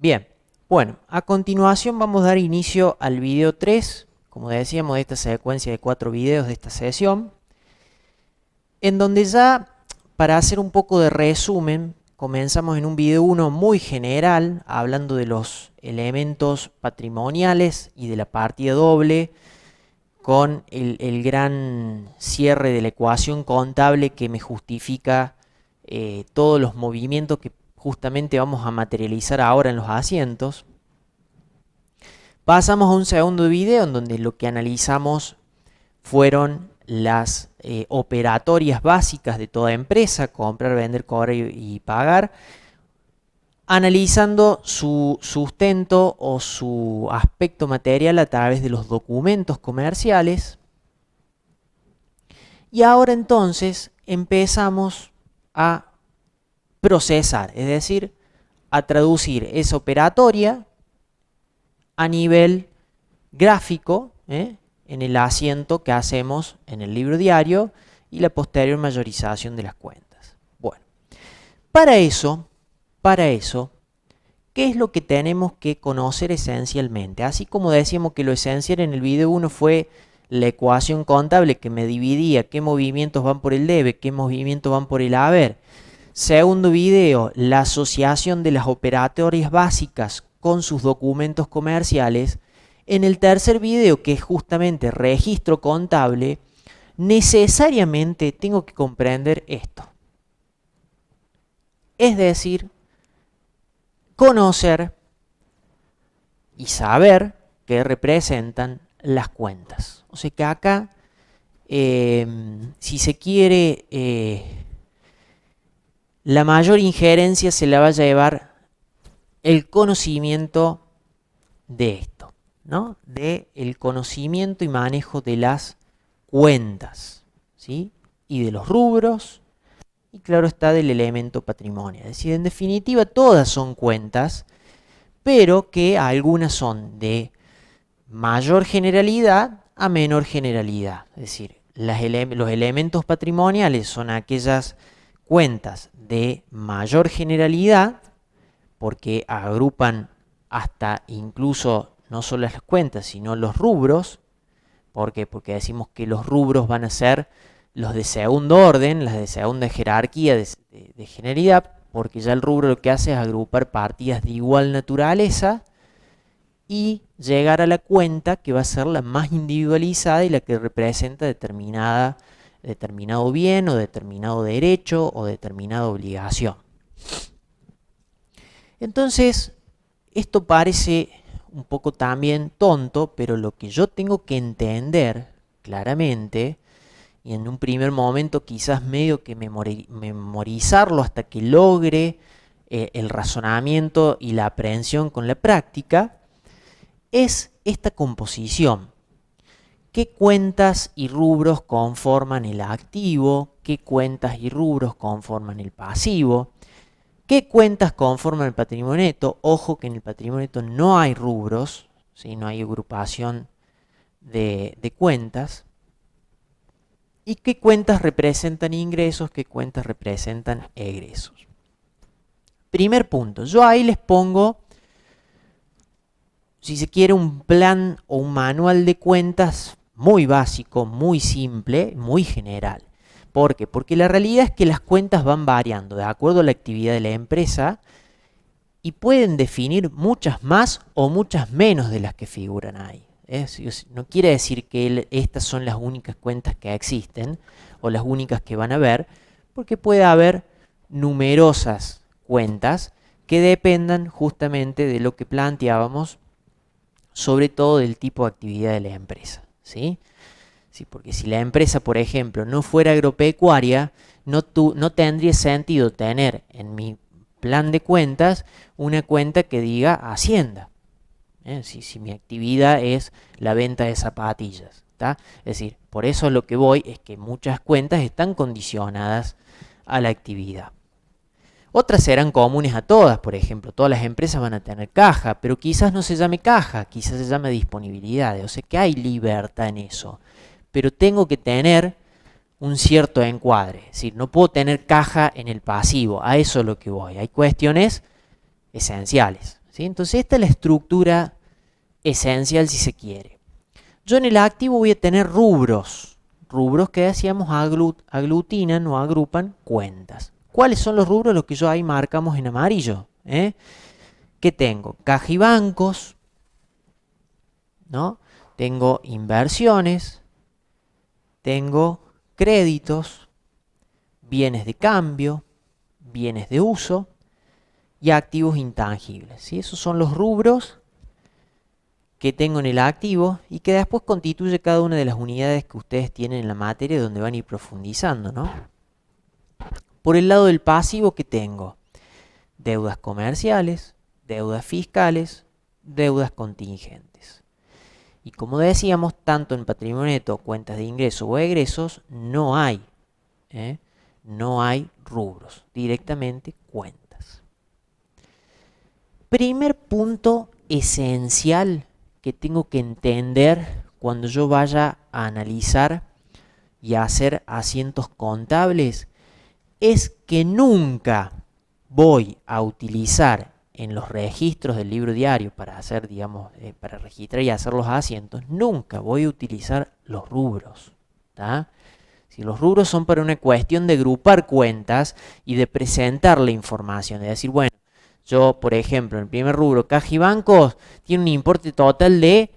Bien, bueno, a continuación vamos a dar inicio al video 3, como decíamos, de esta secuencia de 4 videos de esta sesión, en donde ya, para hacer un poco de resumen, comenzamos en un video 1 muy general, hablando de los elementos patrimoniales y de la partida doble, con el gran cierre de la ecuación contable que me justifica todos los movimientos que justamente vamos a materializar ahora en los asientos. Pasamos a un segundo video en donde lo que analizamos fueron las operatorias básicas de toda empresa: comprar, vender, cobrar y pagar, analizando su sustento o su aspecto material a través de los documentos comerciales. Y ahora entonces empezamos a procesar, es decir, a traducir esa operatoria a nivel gráfico, en el asiento que hacemos en el libro diario y la posterior mayorización de las cuentas. Bueno, para eso, ¿qué es lo que tenemos que conocer esencialmente? Así como decíamos que lo esencial en el video 1 fue la ecuación contable que me dividía qué movimientos van por el debe, qué movimientos van por el haber. Segundo video, la asociación de las operatorias básicas con sus documentos comerciales. En el tercer video, que es justamente registro contable, necesariamente tengo que comprender esto. Es decir, conocer y saber qué representan las cuentas. O sea que acá, si se quiere, la mayor injerencia se la va a llevar el conocimiento de esto, ¿no? De el conocimiento y manejo de las cuentas, ¿sí? Y de los rubros, y claro está, del elemento patrimonio. Es decir, en definitiva todas son cuentas, pero que algunas son de mayor generalidad a menor generalidad. Es decir, los elementos patrimoniales son aquellas cuentas de mayor generalidad, porque agrupan hasta incluso no solo las cuentas, sino los rubros. ¿Por qué? Porque decimos que los rubros van a ser los de segundo orden, las de segunda jerarquía de generalidad, porque ya el rubro lo que hace es agrupar partidas de igual naturaleza y llegar a la cuenta que va a ser la más individualizada y la que representa determinado bien o determinado derecho o determinada obligación. Entonces, esto parece un poco también tonto, pero lo que yo tengo que entender claramente, y en un primer momento quizás medio que memorizarlo hasta que logre el razonamiento y la aprehensión con la práctica, es esta composición. ¿Qué cuentas y rubros conforman el activo? ¿Qué cuentas y rubros conforman el pasivo? ¿Qué cuentas conforman el patrimonio neto? Ojo que en el patrimonio neto no hay rubros, ¿sí? No hay agrupación de cuentas. ¿Y qué cuentas representan ingresos? ¿Qué cuentas representan egresos? Primer punto, yo ahí les pongo, si se quiere, un plan o un manual de cuentas muy básico, muy simple, muy general. ¿Por qué? Porque la realidad es que las cuentas van variando de acuerdo a la actividad de la empresa y pueden definir muchas más o muchas menos de las que figuran ahí. No quiere decir que estas son las únicas cuentas que existen o las únicas que van a haber, porque puede haber numerosas cuentas que dependan justamente de lo que planteábamos, sobre todo del tipo de actividad de la empresa, ¿sí? Sí, porque si la empresa, por ejemplo, no fuera agropecuaria, no tendría sentido tener en mi plan de cuentas una cuenta que diga Hacienda. Si mi actividad es la venta de zapatillas, ¿tá? Es decir, por eso lo que voy es que muchas cuentas están condicionadas a la actividad. Otras serán comunes a todas, por ejemplo, todas las empresas van a tener caja, pero quizás no se llame caja, quizás se llame disponibilidad, o sea que hay libertad en eso. Pero tengo que tener un cierto encuadre, es decir, no puedo tener caja en el pasivo, a eso es lo que voy. Hay cuestiones esenciales, ¿sí? Entonces esta es la estructura esencial si se quiere. Yo en el activo voy a tener rubros. Rubros que decíamos aglutinan o agrupan cuentas. ¿Cuáles son los rubros? Los que yo ahí marcamos en amarillo. ¿Qué tengo? Caja y bancos, ¿no? Tengo inversiones, tengo créditos, bienes de cambio, bienes de uso y activos intangibles, ¿sí? Esos son los rubros que tengo en el activo y que después constituye cada una de las unidades que ustedes tienen en la materia donde van a ir profundizando, ¿no? Por el lado del pasivo, ¿qué tengo? Deudas comerciales, deudas fiscales, deudas contingentes. Y como decíamos, tanto en patrimonio neto, cuentas de ingresos o egresos, no hay rubros, directamente cuentas. Primer punto esencial que tengo que entender cuando yo vaya a analizar y a hacer asientos contables es que nunca voy a utilizar en los registros del libro diario para hacer, digamos, para registrar y hacer los asientos, nunca voy a utilizar los rubros, ¿tá? Si los rubros son para una cuestión de agrupar cuentas y de presentar la información, de decir, bueno, yo, por ejemplo, en el primer rubro, caja y bancos, tiene un importe total de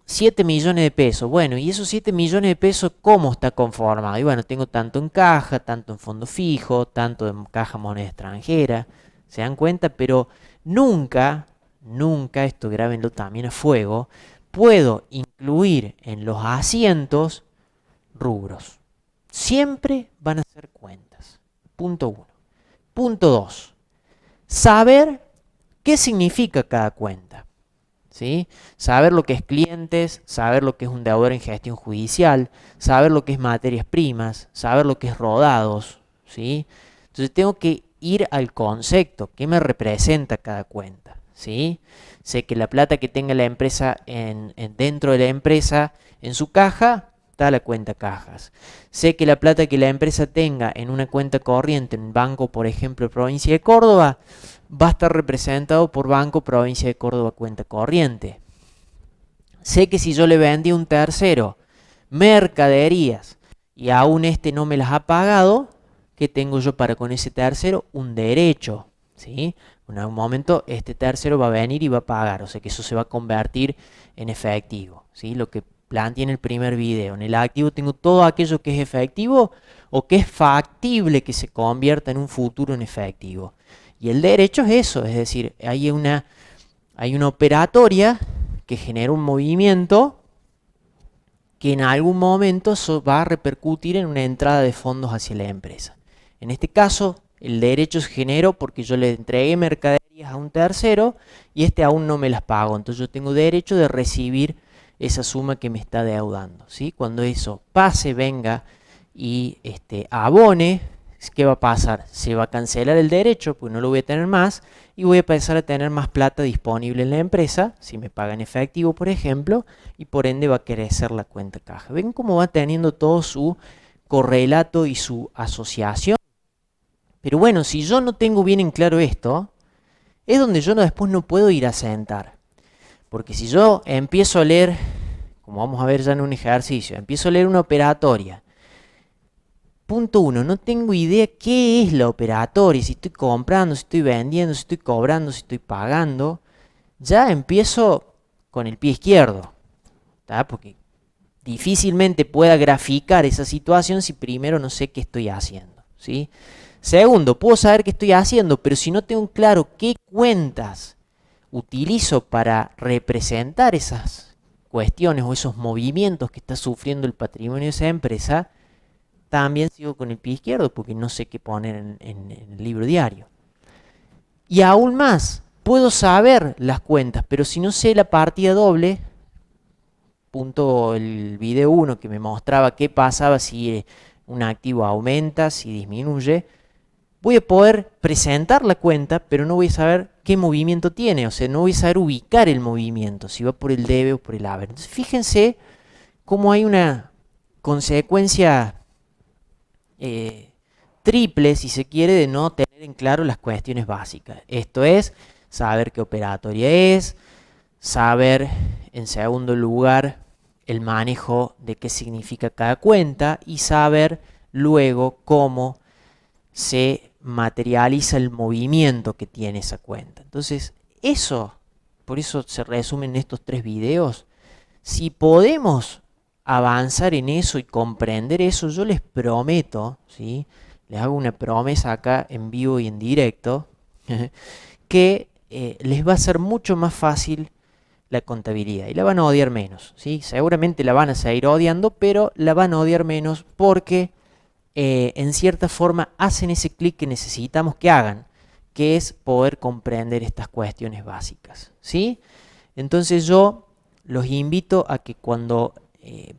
7 millones de pesos. Bueno, ¿y esos 7 millones de pesos cómo está conformado? Y bueno, tengo tanto en caja, tanto en fondo fijo, tanto en caja moneda extranjera. ¿Se dan cuenta? Pero nunca, esto grábenlo también a fuego, puedo incluir en los asientos rubros. Siempre van a ser cuentas. Punto 1. Punto 2. Saber qué significa cada cuenta. ¿Sí? Saber lo que es clientes, saber lo que es un deudor en gestión judicial, saber lo que es materias primas, saber lo que es rodados, ¿sí? Entonces tengo que ir al concepto, ¿qué me representa cada cuenta? ¿Sí? Sé que la plata que tenga la empresa dentro de la empresa en su caja, está la cuenta cajas. Sé que la plata que la empresa tenga en una cuenta corriente en banco, por ejemplo, provincia de Córdoba, va a estar representado por Banco Provincia de Córdoba cuenta corriente. Sé que si yo le vendí a un tercero mercaderías y aún este no me las ha pagado, ¿qué tengo yo para con ese tercero? Un derecho, ¿sí? En algún momento este tercero va a venir y va a pagar, o sea que eso se va a convertir en efectivo, ¿sí? Lo que planteé en el primer video. En el activo tengo todo aquello que es efectivo o que es factible que se convierta en un futuro en efectivo. Y el derecho es eso, es decir, hay una operatoria que genera un movimiento que en algún momento va a repercutir en una entrada de fondos hacia la empresa. En este caso, el derecho se generó porque yo le entregué mercaderías a un tercero y este aún no me las pagó. Entonces yo tengo derecho de recibir esa suma que me está deudando, ¿sí? Cuando eso pase, venga y abone, ¿qué va a pasar? Se va a cancelar el derecho, pues no lo voy a tener más, y voy a empezar a tener más plata disponible en la empresa, si me pagan efectivo, por ejemplo, y por ende va a crecer la cuenta caja. ¿Ven cómo va teniendo todo su correlato y su asociación? Pero bueno, si yo no tengo bien en claro esto, es donde yo después no puedo ir a sentar. Porque si yo empiezo a leer, como vamos a ver ya en un ejercicio, empiezo a leer una operatoria. Punto 1, no tengo idea qué es la operatoria, si estoy comprando, si estoy vendiendo, si estoy cobrando, si estoy pagando. Ya empiezo con el pie izquierdo, ¿tá? Porque difícilmente pueda graficar esa situación si primero no sé qué estoy haciendo, ¿sí? Segundo, puedo saber qué estoy haciendo, pero si no tengo claro qué cuentas utilizo para representar esas cuestiones o esos movimientos que está sufriendo el patrimonio de esa empresa, también sigo con el pie izquierdo porque no sé qué poner en el libro diario. Y aún más, puedo saber las cuentas, pero si no sé la partida doble, punto el video 1 que me mostraba qué pasaba si un activo aumenta, si disminuye, voy a poder presentar la cuenta, pero no voy a saber qué movimiento tiene, o sea, no voy a saber ubicar el movimiento, si va por el debe o por el haber. Entonces, fíjense cómo hay una consecuencia triple, si se quiere, de no tener en claro las cuestiones básicas. Esto es, saber qué operatoria es, saber en segundo lugar el manejo de qué significa cada cuenta y saber luego cómo se materializa el movimiento que tiene esa cuenta. Entonces, por eso se resumen estos 3 videos. Si podemos avanzar en eso y comprender eso, yo les prometo, ¿sí? Les hago una promesa acá en vivo y en directo, que les va a ser mucho más fácil la contabilidad y la van a odiar menos, ¿sí? Seguramente la van a seguir odiando, pero la van a odiar menos porque en cierta forma hacen ese clic que necesitamos que hagan, que es poder comprender estas cuestiones básicas, ¿sí? Entonces yo los invito a que cuando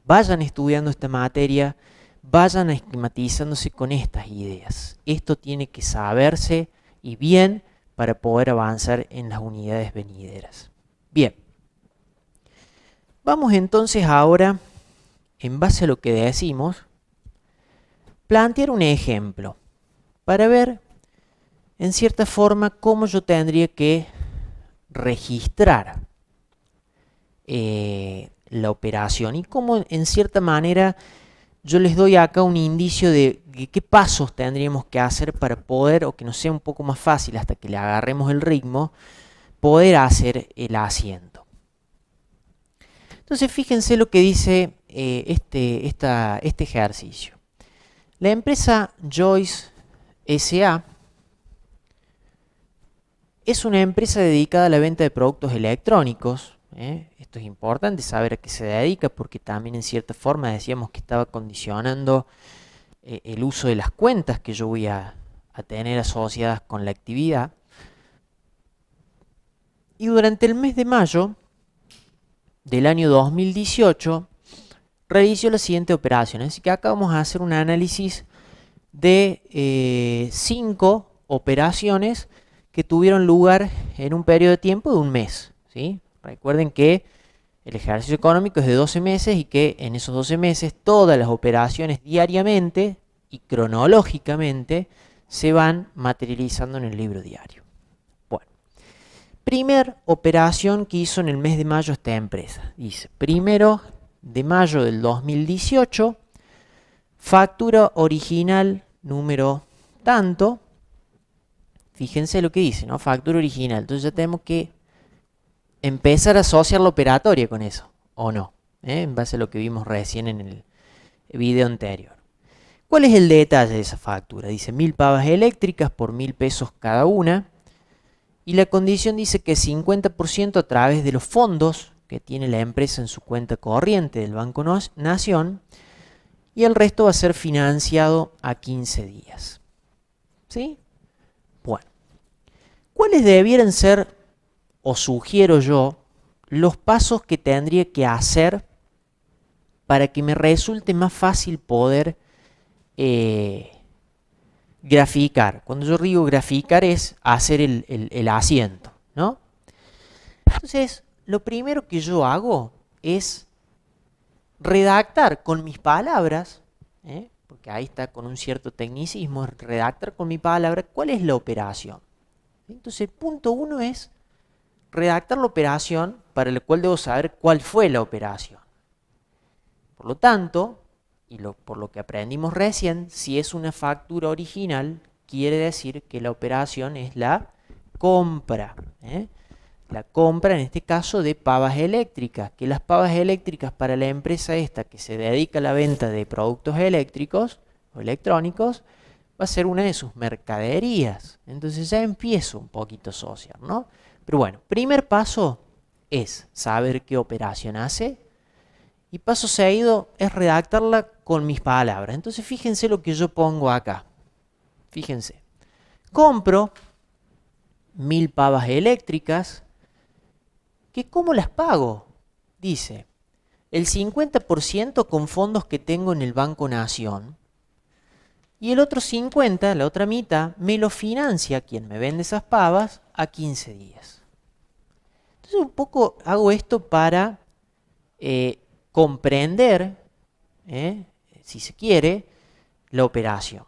vayan estudiando esta materia, vayan esquematizándose con estas ideas. Esto tiene que saberse y bien para poder avanzar en las unidades venideras. Bien, vamos entonces ahora, en base a lo que decimos, plantear un ejemplo para ver en cierta forma cómo yo tendría que registrar la operación y cómo en cierta manera yo les doy acá un indicio de qué pasos tendríamos que hacer para poder, o que nos sea un poco más fácil hasta que le agarremos el ritmo, poder hacer el asiento. Entonces fíjense lo que dice este ejercicio. La empresa Joyce S.A. es una empresa dedicada a la venta de productos electrónicos. Esto es importante saber a qué se dedica porque también en cierta forma decíamos que estaba condicionando el uso de las cuentas que yo voy a tener asociadas con la actividad. Y durante el mes de mayo del año 2018 realizó la siguiente operación. Así que acá vamos a hacer un análisis de 5 operaciones que tuvieron lugar en un periodo de tiempo de un mes, ¿sí? Recuerden que el ejercicio económico es de 12 meses y que en esos 12 meses todas las operaciones diariamente y cronológicamente se van materializando en el libro diario. Bueno, primer operación que hizo en el mes de mayo esta empresa. Dice, 1 de mayo del 2018, factura original número tanto. Fíjense lo que dice, ¿no? Factura original. Entonces ya tenemos que empezar a asociar la operatoria con eso, ¿o no? En base a lo que vimos recién en el video anterior. ¿Cuál es el detalle de esa factura? Dice 1000 pavas eléctricas por 1000 pesos cada una. Y la condición dice que 50% a través de los fondos que tiene la empresa en su cuenta corriente del Banco Nación. Y el resto va a ser financiado a 15 días. ¿Sí? Bueno. ¿Cuáles debieran ser, o sugiero yo, los pasos que tendría que hacer para que me resulte más fácil poder graficar? Cuando yo digo graficar es hacer el asiento, ¿no? Entonces, lo primero que yo hago es redactar con mis palabras, porque ahí está con un cierto tecnicismo, redactar con mi palabra cuál es la operación. Entonces, punto 1 es redactar la operación para la cual debo saber cuál fue la operación. Por lo tanto, por lo que aprendimos recién, si es una factura original, quiere decir que la operación es la compra. La compra, en este caso, de pavas eléctricas. Que las pavas eléctricas para la empresa esta que se dedica a la venta de productos eléctricos o electrónicos, va a ser una de sus mercaderías. Entonces ya empiezo un poquito a asociar, ¿no? Pero bueno, primer paso es saber qué operación hace. Y paso seguido es redactarla con mis palabras. Entonces fíjense lo que yo pongo acá. Fíjense. Compro 1000 pavas eléctricas. ¿Que cómo las pago? Dice, el 50% con fondos que tengo en el Banco Nación. Y el otro 50%, la otra mitad, me lo financia quien me vende esas pavas a 15 días. Entonces un poco hago esto para comprender, si se quiere, la operación.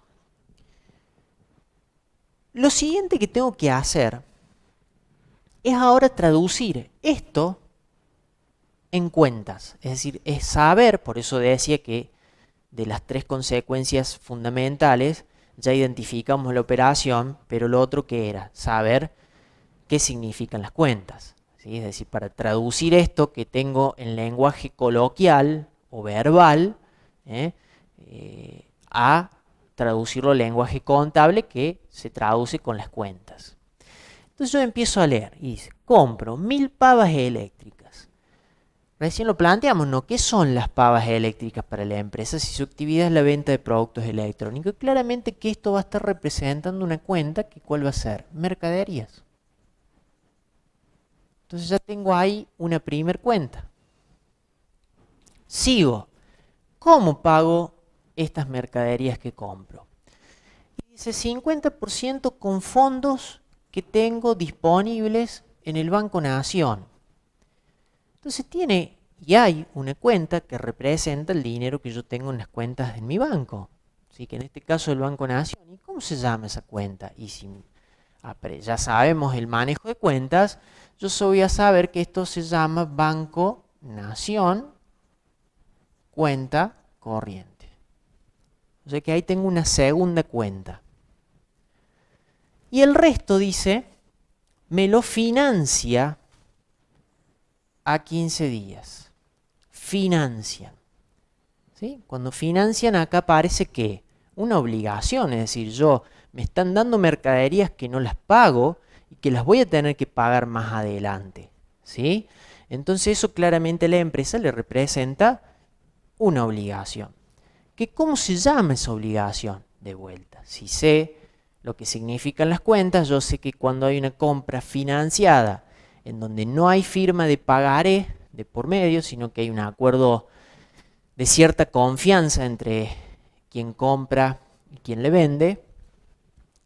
Lo siguiente que tengo que hacer es ahora traducir esto en cuentas. Es decir, es saber, por eso decía que de las tres consecuencias fundamentales ya identificamos la operación, pero lo otro que era saber qué significan las cuentas. ¿Sí? Es decir, para traducir esto que tengo en lenguaje coloquial o verbal, a traducirlo al lenguaje contable que se traduce con las cuentas. Entonces yo empiezo a leer y dice, compro 1000 pavas eléctricas. Recién lo planteamos, ¿no? ¿Qué son las pavas eléctricas para la empresa si su actividad es la venta de productos electrónicos? Claramente que esto va a estar representando una cuenta que ¿cuál va a ser? Mercaderías. Entonces ya tengo ahí una primer cuenta. Sigo. ¿Cómo pago estas mercaderías que compro? Y dice 50% con fondos que tengo disponibles en el Banco Nación. Entonces tiene y hay una cuenta que representa el dinero que yo tengo en las cuentas en mi banco. Así que en este caso el Banco Nación. ¿Y cómo se llama esa cuenta? Y si ya sabemos el manejo de cuentas, yo voy a saber que esto se llama Banco Nación Cuenta Corriente. O sea que ahí tengo una segunda cuenta. Y el resto dice, me lo financia a 15 días. Financian. ¿Sí? Cuando financian acá parece que una obligación, es decir, me están dando mercaderías que no las pago y que las voy a tener que pagar más adelante. ¿Sí? Entonces eso claramente a la empresa le representa una obligación. ¿Cómo se llama esa obligación? De vuelta, si sé lo que significan las cuentas, yo sé que cuando hay una compra financiada en donde no hay firma de pagaré de por medio, sino que hay un acuerdo de cierta confianza entre quien compra y quien le vende,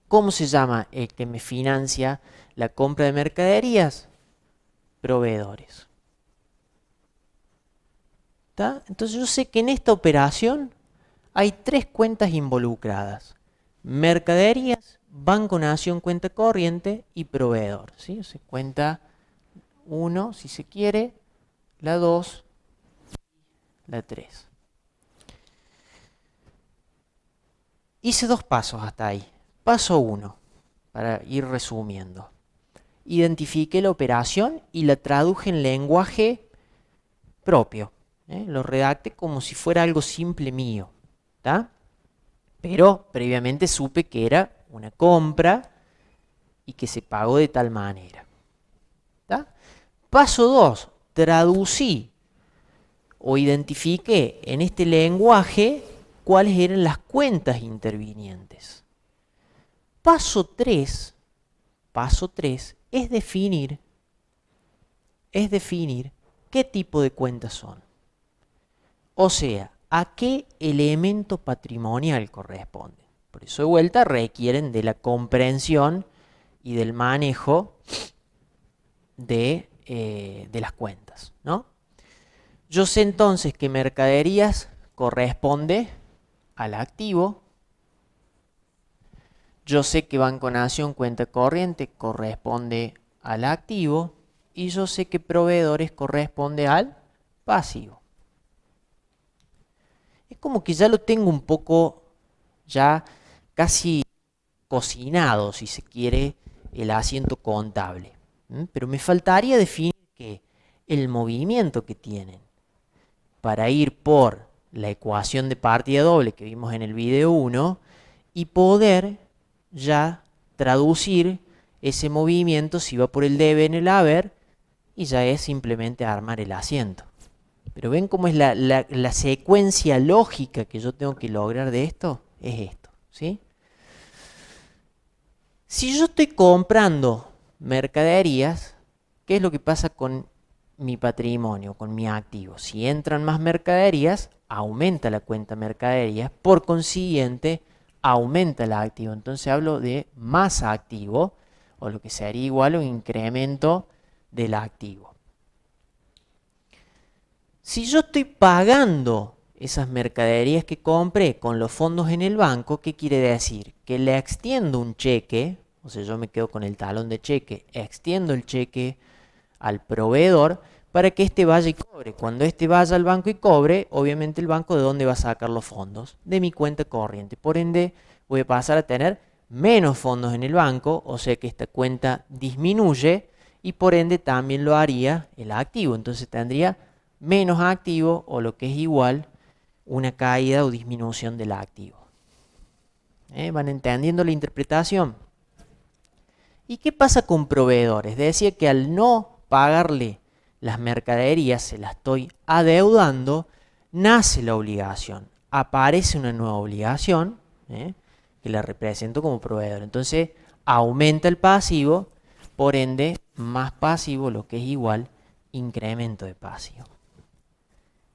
¿cómo se llama el que me financia la compra de mercaderías? Proveedores. ¿Está? Entonces yo sé que en esta operación hay tres cuentas involucradas. Mercaderías, Banco Nación cuenta corriente y proveedor. ¿Sí? O sea, cuenta 1, si se quiere, la 2, la 3. Hice 2 pasos hasta ahí. Paso 1, para ir resumiendo. Identifiqué la operación y la traduje en lenguaje propio. Lo redacté como si fuera algo simple mío. ¿Tá? Pero previamente supe que era una compra y que se pagó de tal manera. ¿Tá? Paso 2, traducí o identifiqué en este lenguaje cuáles eran las cuentas intervinientes. Paso 3 es definir qué tipo de cuentas son. O sea, a qué elemento patrimonial corresponde. Por eso de vuelta requieren de la comprensión y del manejo de las cuentas, ¿no? Yo sé entonces que mercaderías corresponde al activo. Yo sé que Banco Nación cuenta corriente corresponde al activo. Y yo sé que proveedores corresponde al pasivo. Es como que ya lo tengo un poco ya casi cocinado, si se quiere, el asiento contable. Pero me faltaría definir que el movimiento que tienen para ir por la ecuación de partida doble que vimos en el video 1 y poder ya traducir ese movimiento si va por el debe en el haber y ya es simplemente armar el asiento. Pero ven cómo es la secuencia lógica que yo tengo que lograr de esto, es esto, ¿sí? Si yo estoy comprando mercaderías, ¿qué es lo que pasa con mi patrimonio, con mi activo? Si entran más mercaderías, aumenta la cuenta mercaderías, por consiguiente, aumenta el activo. Entonces hablo de más activo, o lo que sería igual a un incremento del activo. Si yo estoy pagando esas mercaderías que compré con los fondos en el banco, ¿qué quiere decir? Que le extiendo un cheque o sea, yo me quedo con el talón de cheque, extiendo el cheque al proveedor para que éste vaya y cobre. Cuando éste vaya al banco y cobre, obviamente el banco ¿de dónde va a sacar los fondos? De mi cuenta corriente. Por ende, voy a pasar a tener menos fondos en el banco, o sea que esta cuenta disminuye y por ende también lo haría el activo. Entonces tendría menos activo o lo que es igual una caída o disminución del activo. ¿Van entendiendo la interpretación? ¿Y qué pasa con proveedores? Decía que al no pagarle las mercaderías, se las estoy adeudando, nace la obligación. Aparece una nueva obligación, que la represento como proveedor. Entonces aumenta el pasivo, por ende más pasivo, lo que es igual incremento de pasivo.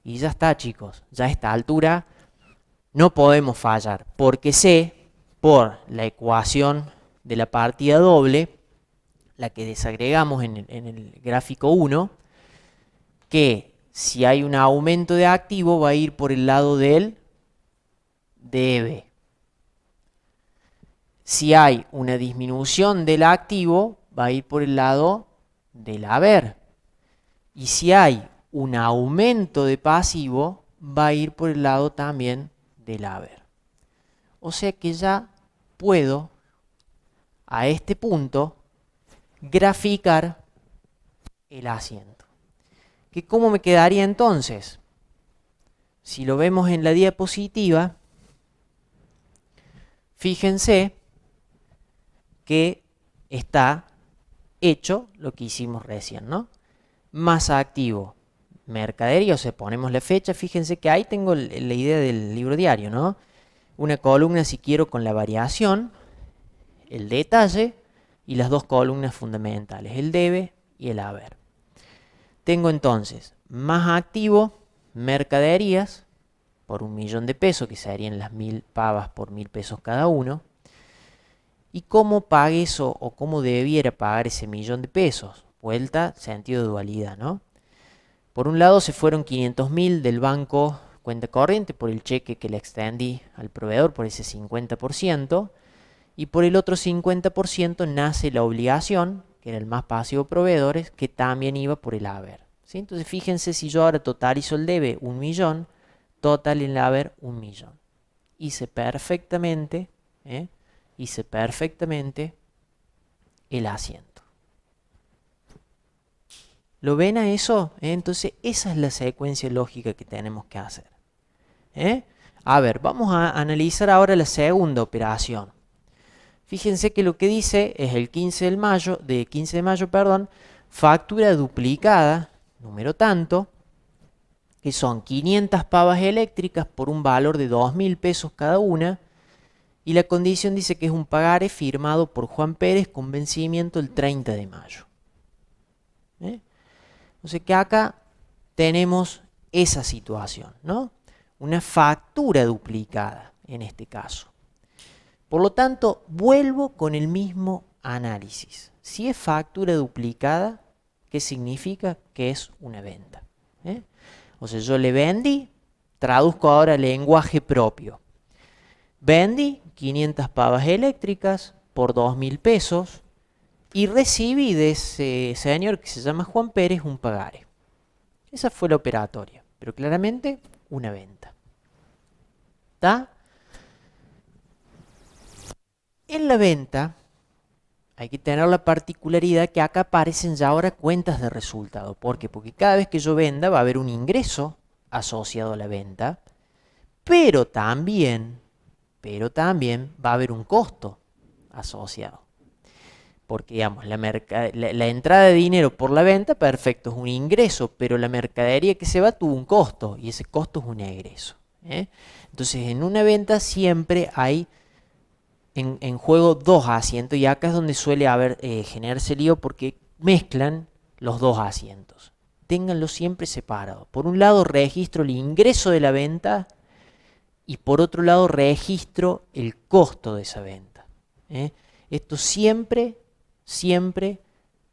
Y ya está, chicos, ya a esta altura no podemos fallar, porque sé por la ecuación de la partida doble, la que desagregamos en el gráfico 1, que si hay un aumento de activo va a ir por el lado del debe. Si hay una disminución del activo va a ir por el lado del haber. Y si hay un aumento de pasivo va a ir por el lado también del haber. O sea que ya puedo a este punto graficar el asiento. ¿Que cómo me quedaría entonces? Si lo vemos en la diapositiva, fíjense que está hecho lo que hicimos recién, ¿no? Más activo, mercadería, o sea, ponemos la fecha, fíjense que ahí tengo la idea del libro diario, ¿no? Una columna si quiero con la variación, el detalle y las dos columnas fundamentales, el debe y el haber. Tengo entonces más activo, mercaderías, por 1.000.000 de pesos, que serían las 1.000 pavas por 1.000 pesos cada uno. ¿Y cómo pague eso o cómo debiera pagar ese 1.000.000 de pesos? Vuelta, sentido de dualidad, ¿no? Por un lado se fueron 500.000 del banco cuenta corriente por el cheque que le extendí al proveedor por ese 50%. Y por el otro 50% nace la obligación, que era el más pasivo proveedores, que también iba por el haber. ¿Sí? Entonces fíjense si yo ahora totalizo el debe 1.000.000, total el haber 1.000.000. Hice perfectamente el asiento. ¿Lo ven a eso? Entonces esa es la secuencia lógica que tenemos que hacer. A ver, vamos a analizar ahora la segunda operación. Fíjense que lo que dice es el 15 de mayo, factura duplicada, número tanto, que son 500 pavas eléctricas por un valor de 2.000 pesos cada una, y la condición dice que es un pagaré firmado por Juan Pérez con vencimiento el 30 de mayo. O sea que acá tenemos esa situación, ¿no? Una factura duplicada en este caso. Por lo tanto, vuelvo con el mismo análisis. Si es factura duplicada, ¿qué significa? Que es una venta. O sea, yo le vendí, traduzco ahora el lenguaje propio. Vendí 500 pavas eléctricas por 2.000 pesos y recibí de ese señor que se llama Juan Pérez un pagaré. Esa fue la operatoria, pero claramente una venta. ¿Está? En la venta hay que tener la particularidad que acá aparecen ya ahora cuentas de resultado. ¿Por qué? Porque cada vez que yo venda va a haber un ingreso asociado a la venta, pero también va a haber un costo asociado. Porque, digamos, la entrada de dinero por la venta, perfecto, es un ingreso, pero la mercadería que se va tuvo un costo y ese costo es un egreso. Entonces, en una venta siempre hay en juego dos asientos y acá es donde suele generarse lío porque mezclan los dos asientos. Ténganlo siempre separado. Por un lado registro el ingreso de la venta y por otro lado registro el costo de esa venta. Esto siempre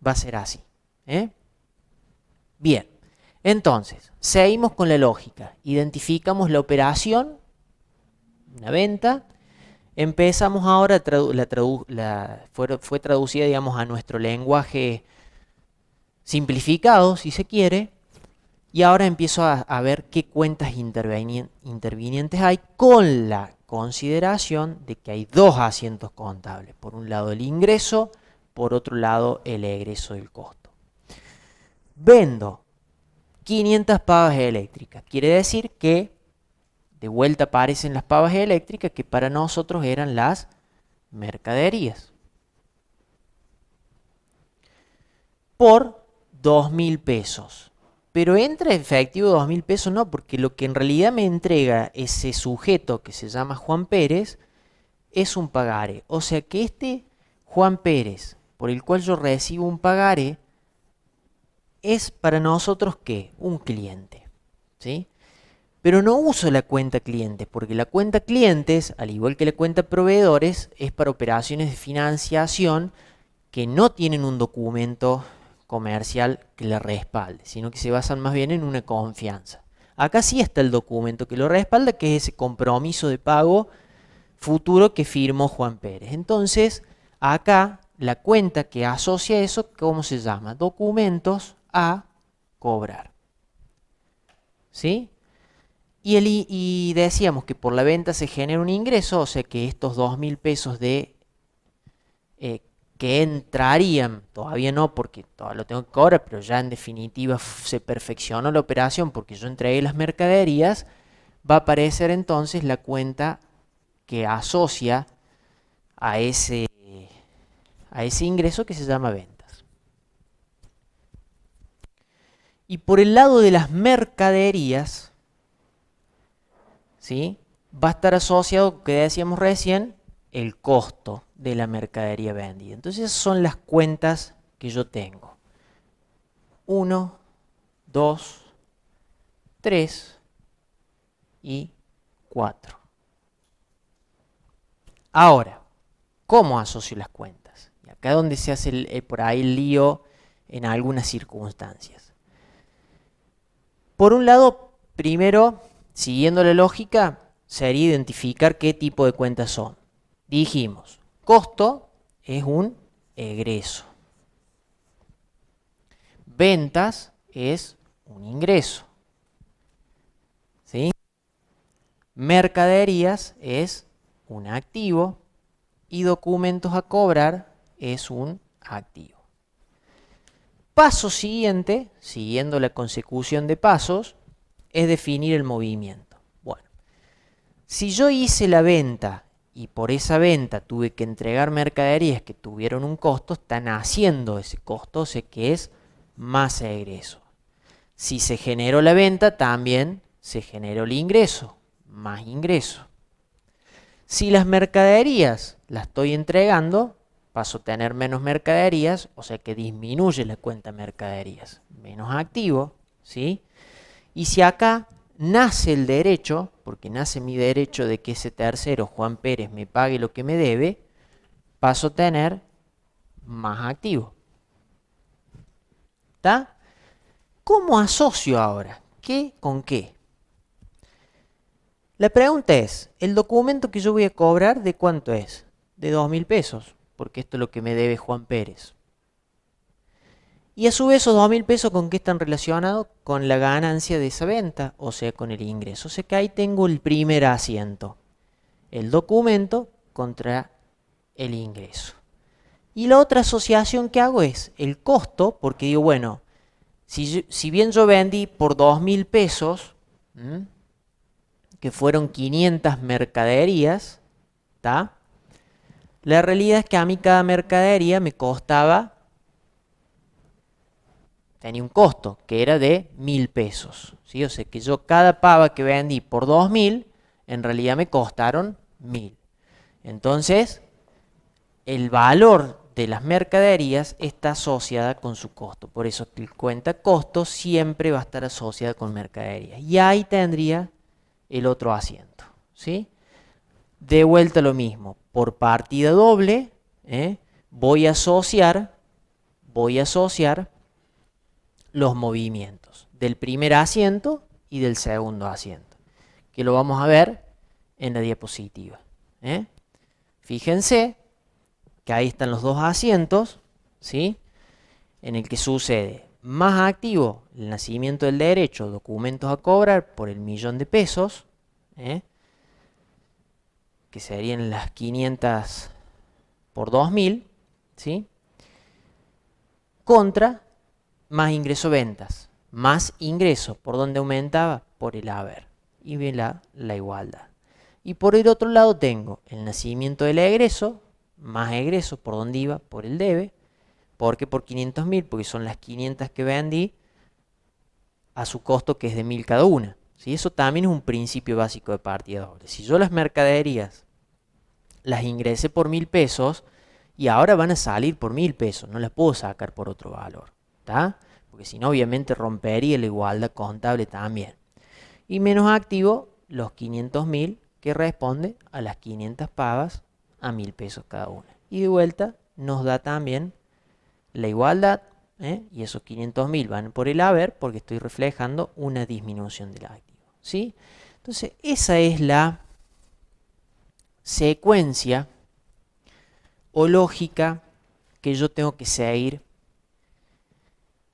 va a ser así. Bien, entonces, seguimos con la lógica. Identificamos la operación, una venta. Empezamos ahora, fue traducida, digamos, a nuestro lenguaje simplificado, si se quiere, y ahora empiezo a ver qué cuentas intervinientes hay con la consideración de que hay dos asientos contables. Por un lado el ingreso, por otro lado el egreso del costo. Vendo 500 pavas eléctricas. Quiere decir que de vuelta aparecen las pavas eléctricas que para nosotros eran las mercaderías. Por 2.000 pesos. Pero entra efectivo 2.000 pesos, no, porque lo que en realidad me entrega ese sujeto que se llama Juan Pérez es un pagaré. O sea que este Juan Pérez, por el cual yo recibo un pagaré, es para nosotros ¿qué? Un cliente. ¿Sí? Pero no uso la cuenta clientes, porque la cuenta clientes, al igual que la cuenta proveedores, es para operaciones de financiación que no tienen un documento comercial que le respalde, sino que se basan más bien en una confianza. Acá sí está el documento que lo respalda, que es ese compromiso de pago futuro que firmó Juan Pérez. Entonces, acá la cuenta que asocia eso, ¿cómo se llama? Documentos a cobrar. ¿Sí? Y decíamos que por la venta se genera un ingreso, o sea que estos 2.000 pesos que entrarían, todavía no porque todavía lo tengo que cobrar, pero ya en definitiva se perfeccionó la operación porque yo entregué las mercaderías, va a aparecer entonces la cuenta que asocia a ese ingreso que se llama ventas. Y por el lado de las mercaderías, ¿sí? Va a estar asociado, que decíamos recién, el costo de la mercadería vendida. Entonces esas son las cuentas que yo tengo. 1, 2, 3 y 4. Ahora, ¿cómo asocio las cuentas? Y acá es donde se hace por ahí el lío en algunas circunstancias. Por un lado, primero, siguiendo la lógica, sería identificar qué tipo de cuentas son. Dijimos, costo es un egreso. Ventas es un ingreso. ¿Sí? Mercaderías es un activo y documentos a cobrar es un activo. Paso siguiente, siguiendo la consecución de pasos, es definir el movimiento. Bueno, si yo hice la venta y por esa venta tuve que entregar mercaderías que tuvieron un costo, están haciendo ese costo, o sea que es más egreso. Si se generó la venta, también se generó el ingreso, más ingreso. Si las mercaderías las estoy entregando, paso a tener menos mercaderías, o sea que disminuye la cuenta mercaderías, menos activo, ¿sí? Y si acá nace el derecho, porque nace mi derecho de que ese tercero, Juan Pérez, me pague lo que me debe, paso a tener más activo. ¿Está? ¿Cómo asocio ahora? ¿Qué con qué? La pregunta es, ¿el documento que yo voy a cobrar de cuánto es? De 2.000 pesos, porque esto es lo que me debe Juan Pérez. Y a su vez esos 2.000 pesos ¿con qué están relacionados? Con la ganancia de esa venta, o sea, con el ingreso. O sea que ahí tengo el primer asiento. El documento contra el ingreso. Y la otra asociación que hago es el costo, porque digo, bueno, si bien yo vendí por 2.000 pesos, que fueron 500 mercaderías, ¿tá? La realidad es que a mí cada mercadería me costaba, tenía un costo, que era de 1.000 pesos. ¿Sí? O sea que yo cada pava que vendí por 2.000, en realidad me costaron 1.000. Entonces, el valor de las mercaderías está asociada con su costo. Por eso el cuenta costo siempre va a estar asociada con mercaderías. Y ahí tendría el otro asiento. ¿Sí? De vuelta lo mismo. Por partida doble, voy a asociar los movimientos del primer asiento y del segundo asiento, que lo vamos a ver en la diapositiva. Fíjense que ahí están los dos asientos, ¿sí? En el que sucede más activo el nacimiento del derecho, documentos a cobrar por el 1.000.000 de pesos, que serían las 500 por 2.000, ¿sí? Contra más ingreso ventas, más ingreso, ¿por dónde aumentaba? Por el haber, y ve la igualdad. Y por el otro lado tengo el nacimiento del egreso, más egreso, ¿por dónde iba? Por el debe. ¿Por qué por 500.000? Porque son las 500 que vendí a su costo, que es de 1.000 cada una. ¿Sí? Eso también es un principio básico de partida doble. Si yo las mercaderías las ingresé por 1.000 pesos y ahora van a salir por 1.000 pesos, no las puedo sacar por otro valor, ¿tá? Porque si no, obviamente rompería la igualdad contable también. Y menos activo, los 500.000, que responde a las 500 pavas a 1.000 pesos cada una. Y de vuelta nos da también la igualdad, y esos 500.000 van por el haber porque estoy reflejando una disminución del activo, ¿sí? Entonces, esa es la secuencia o lógica que yo tengo que seguir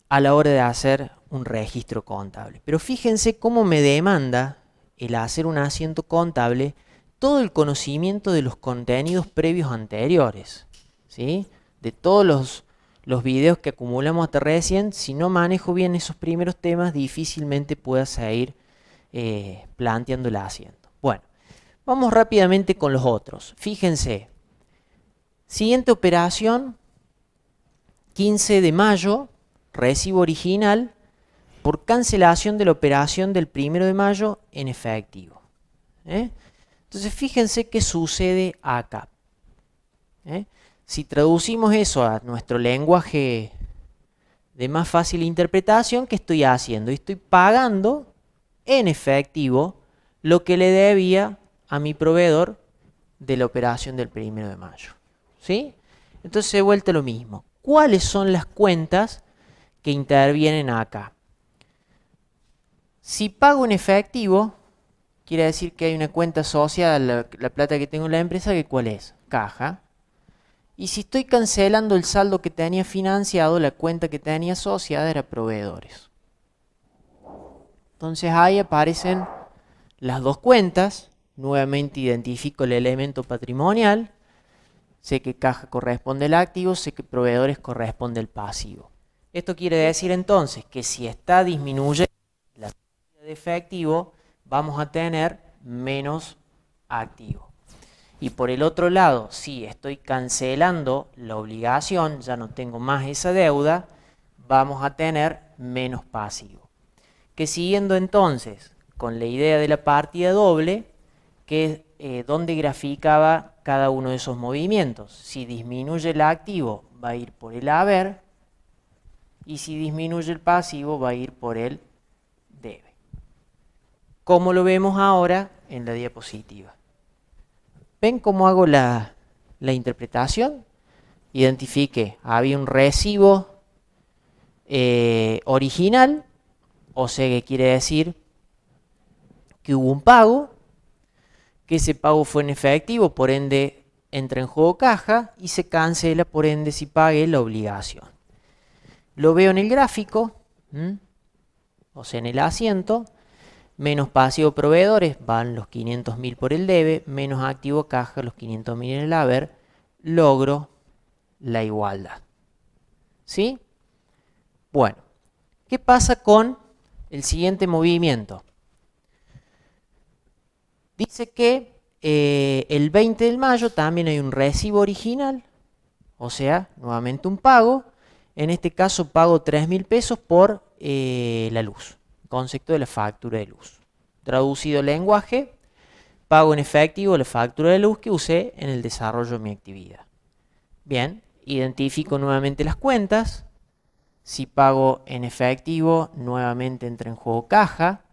a la hora de hacer un registro contable. Pero fíjense cómo me demanda el hacer un asiento contable todo el conocimiento de los contenidos previos anteriores, ¿sí? De todos los videos que acumulamos hasta recién. Si no manejo bien esos primeros temas, difícilmente pueda seguir planteando el asiento. Bueno, vamos rápidamente con los otros. Fíjense, siguiente operación, 15 de mayo, recibo original por cancelación de la operación del 1 de mayo en efectivo. Entonces fíjense qué sucede acá. Si traducimos eso a nuestro lenguaje de más fácil interpretación, ¿qué estoy haciendo? Estoy pagando en efectivo lo que le debía a mi proveedor de la operación del 1 de mayo. ¿Sí? Entonces de vuelta lo mismo. ¿Cuáles son las cuentas que intervienen acá? Si pago en efectivo, quiere decir que hay una cuenta asociada a la plata que tengo en la empresa, que ¿cuál es? Caja. Y si estoy cancelando el saldo que tenía financiado, la cuenta que tenía asociada era proveedores. Entonces ahí aparecen las dos cuentas. Nuevamente identifico el elemento patrimonial. Sé que caja corresponde al activo, sé que proveedores corresponde al pasivo. Esto quiere decir entonces que si está disminuyendo la salida de efectivo, vamos a tener menos activo. Y por el otro lado, si estoy cancelando la obligación, ya no tengo más esa deuda, vamos a tener menos pasivo. Que siguiendo entonces con la idea de la partida doble, que es donde graficaba cada uno de esos movimientos. Si disminuye el activo, va a ir por el haber, y si disminuye el pasivo, va a ir por el debe. Como lo vemos ahora en la diapositiva. ¿Ven cómo hago la interpretación? Identifiqué, había un recibo original, o sea que quiere decir que hubo un pago, que ese pago fue en efectivo, por ende entra en juego caja y se cancela, por ende, si pagué la obligación. Lo veo en el gráfico, o sea en el asiento. Menos pasivo proveedores van los 500.000 por el debe, menos activo caja los 500.000 en el haber, logro la igualdad. ¿Sí? Bueno, ¿qué pasa con el siguiente movimiento? Dice que el 20 de mayo también hay un recibo original, o sea, nuevamente un pago. En este caso pago 3.000 pesos por la luz. Concepto de la factura de luz. Traducido al lenguaje, pago en efectivo la factura de luz que usé en el desarrollo de mi actividad. Bien, identifico nuevamente las cuentas. Si pago en efectivo, nuevamente entra en juego caja.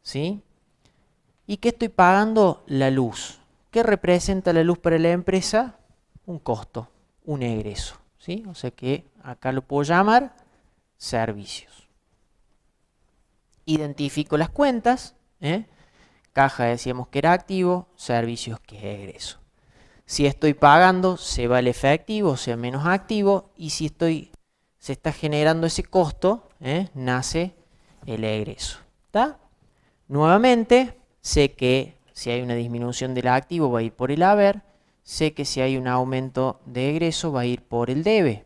¿Sí? ¿Y qué estoy pagando? La luz. ¿Qué representa la luz para la empresa? Un costo, un egreso. ¿Sí? O sea que acá lo puedo llamar servicios. Identifico las cuentas, caja decíamos que era activo, servicios que es egreso. Si estoy pagando, se va el efectivo, o sea, menos activo. Y si se está generando ese costo, nace el egreso. ¿Está? Nuevamente, sé que si hay una disminución del activo va a ir por el haber. Sé que si hay un aumento de egreso va a ir por el debe.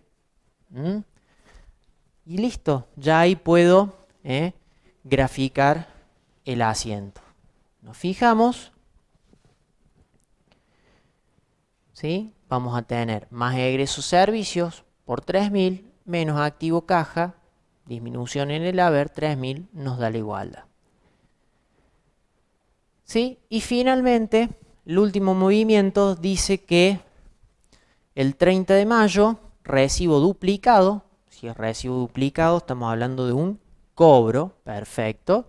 Y listo, ya ahí puedo graficar el asiento. Nos fijamos, ¿sí? Vamos a tener más egresos servicios por 3.000 menos activo caja, disminución en el haber, 3.000 nos da la igualdad. ¿Sí? Y finalmente, el último movimiento dice que el 30 de mayo, recibo duplicado. Si es recibo duplicado, estamos hablando de un cobro, perfecto.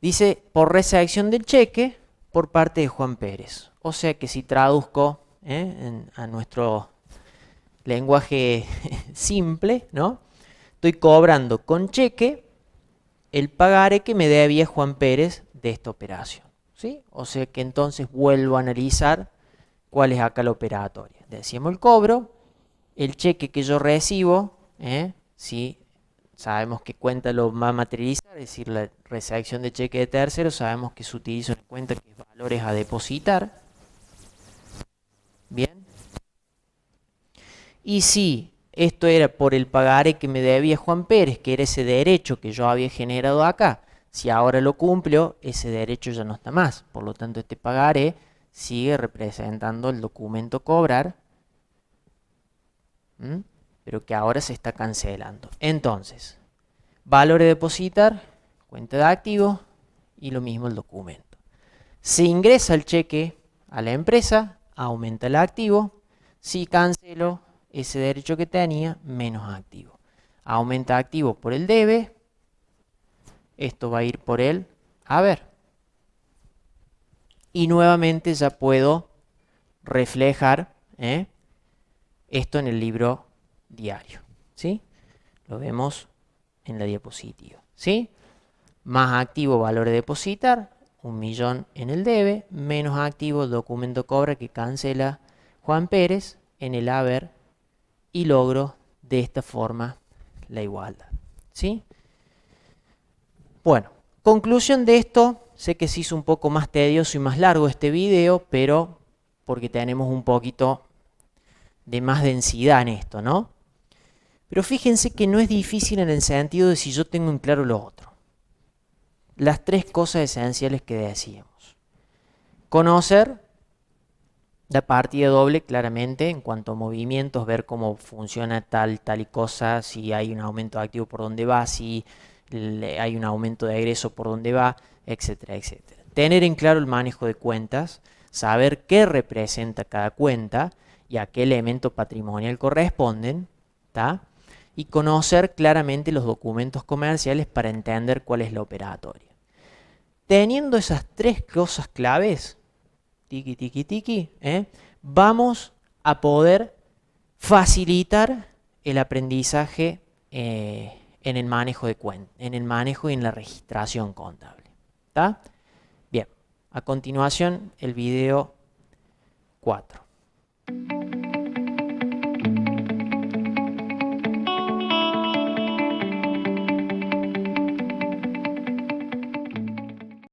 Dice, por recepción del cheque por parte de Juan Pérez. O sea que si traduzco a nuestro lenguaje simple, ¿no? Estoy cobrando con cheque el pagaré que me debía Juan Pérez de esta operación. ¿Sí? O sea que entonces vuelvo a analizar cuál es acá la operatoria. Decimos el cobro, el cheque que yo recibo, si sabemos que cuenta lo va a materializar, es decir, la recepción de cheque de terceros, sabemos que se utiliza una cuenta que es valores a depositar. Bien. Y si esto era por el pagaré que me debía Juan Pérez, que era ese derecho que yo había generado acá, si ahora lo cumplo, ese derecho ya no está más. Por lo tanto, este pagaré sigue representando el documento cobrar, pero que ahora se está cancelando. Entonces, valor a depositar, cuenta de activos y lo mismo el documento. Se ingresa el cheque a la empresa, aumenta el activo. Si cancelo ese derecho que tenía, menos activo. Aumenta activo por el debe. Esto va a ir por el haber. Y nuevamente ya puedo reflejar esto en el libro diario. ¿Sí? Lo vemos en la diapositiva. ¿Sí? Más activo, valor a depositar, 1.000.000 en el debe, menos activo, el documento cobra que cancela Juan Pérez en el haber y logro de esta forma la igualdad. ¿Sí? Bueno, conclusión de esto, sé que se hizo un poco más tedioso y más largo este video, pero porque tenemos un poquito de más densidad en esto, ¿no? Pero fíjense que no es difícil en el sentido de si yo tengo en claro lo otro. Las tres cosas esenciales que decíamos. Conocer la partida doble claramente en cuanto a movimientos, ver cómo funciona tal y cosa, si hay un aumento de activo por dónde va, si hay un aumento de egreso por dónde va, etcétera, etcétera. Tener en claro el manejo de cuentas, saber qué representa cada cuenta y a qué elemento patrimonial corresponden, ¿tá? Y conocer claramente los documentos comerciales para entender cuál es la operatoria. Teniendo esas tres cosas claves, tiki, tiki, tiki, vamos a poder facilitar el aprendizaje en el manejo de cuentas, en el manejo y en la registración contable. ¿Está? Bien, a continuación el video 4.